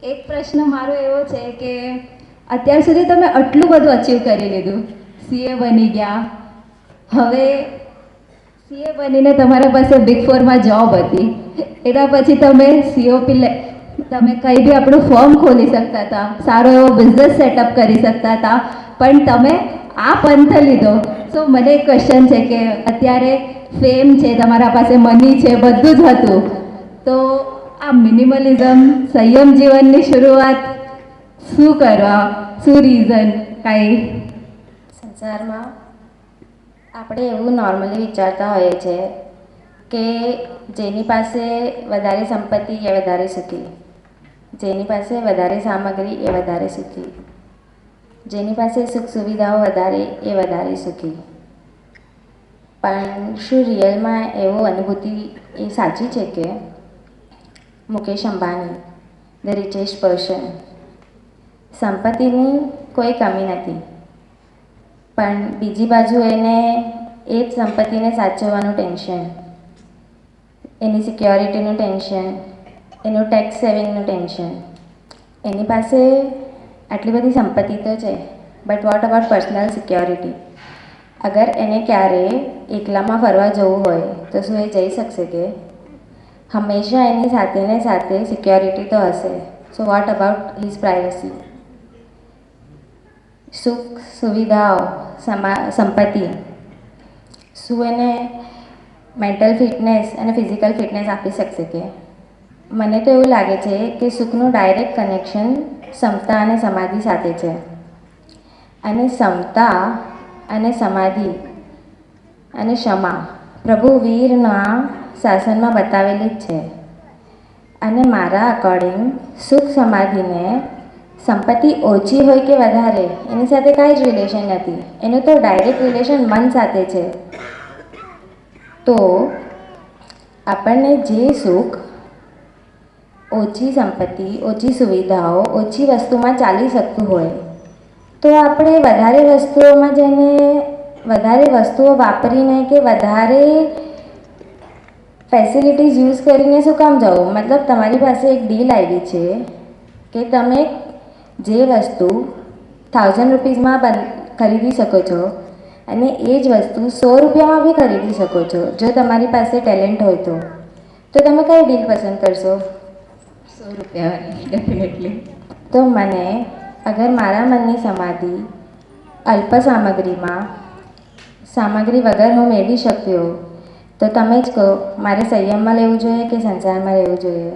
એક પ્રશ્ન મારો એવો છે કે અત્યાર સુધી તમે આટલું બધું અચીવ કરી લીધું, સીએ બની ગયા, હવે સીએ બનીને તમારા પાસે બિગ ફોરમાં જોબ હતી, એના પછી તમે તમે કંઈ બી આપણું ફોર્મ ખોલી શકતા હતા, સારો એવો બિઝનેસ સેટઅપ કરી શકતા હતા, પણ તમે આ પંથ લીધો. સો મને એક ક્વેશ્ચન છે કે અત્યારે ફેમ છે, તમારા પાસે મની છે, બધું જ હતું, તો આ મિનિમલિઝમ સંયમ જીવનની શરૂઆત શું કરવા, શું રીઝન કાંઈ? સંસારમાં આપણે એવું નોર્મલી વિચારતા હોઈએ છીએ કે જેની પાસે વધારે સંપત્તિ એ વધારે સુખી, જેની પાસે વધારે સામગ્રી એ વધારે સુખી, જેની પાસે સુખ સુવિધાઓ વધારે એ વધારે સુખી. પણ શું રિયલમાં એવો અનુભૂતિ એ સાચી છે કે Mukesh Ambani, the richest person, સંપત્તિની કોઈ કમી નથી, પણ બીજી બાજુ એને એ જ સંપત્તિને સાચવવાનું ટેન્શન, એની સિક્યોરિટીનું ટેન્શન, એનું ટેક્સ સેવિંગનું ટેન્શન. એની પાસે આટલી બધી સંપત્તિ તો છે, but what about personal security? અગર એને ક્યારે એકલામાં ફરવા જવું હોય તો શું એ જઈ શકશે કે? હંમેશા એની સાથે ને સાથે સિક્યોરિટી તો હશે. So what about his privacy? સુખ સુવિધાઓ, સંપત્તિ શું એને મેન્ટલ ફિટનેસ અને ફિઝિકલ ફિટનેસ આપી શકશે કે? મને તો એવું લાગે છે કે સુખનું ડાયરેક્ટ કનેક્શન ક્ષમતા અને સમાધિ સાથે છે, અને ક્ષમતા અને સમાધિ અને ક્ષમા પ્રભુ વીરના શાસનમાં બતાવેલી જ છે. અને મારા અકોર્ડિંગ સુખ સમાધિને સંપત્તિ ઓછી હોય કે વધારે એની સાથે કાંઈ જ રિલેશન નથી, એનું તો ડાયરેક્ટ રિલેશન મન સાથે છે. તો આપણને જે સુખ ઓછી સંપત્તિ, ઓછી સુવિધાઓ, ઓછી વસ્તુમાં ચાલી શકતું હોય, તો આપણે વધારે વસ્તુઓમાં જઈને વધારે વસ્તુઓ વાપરીને કે વધારે ફેસિલિટીઝ યુઝ કરીને શું કામ જવું? મતલબ તમારી પાસે એક ડીલ આવી છે કે તમે જે વસ્તુ 1000 રૂપીઝમાં ખરીદી શકો છો અને એ જ વસ્તુ 100 રૂપિયામાં બી ખરીદી શકો છો, જો તમારી પાસે ટેલેન્ટ હોય તો તમે કઈ ડીલ પસંદ કરશો? 100 રૂપિયાવાળી ડેફિનેટલી. તો મને અગર મારા મનની સમાધિ અલ્પ સામગ્રી વગર હું મેળવી શકતી હોઉં તો તમે જ કહો, મારે સંયમમાં લેવું જોઈએ કે સંસારમાં રહેવું જોઈએ?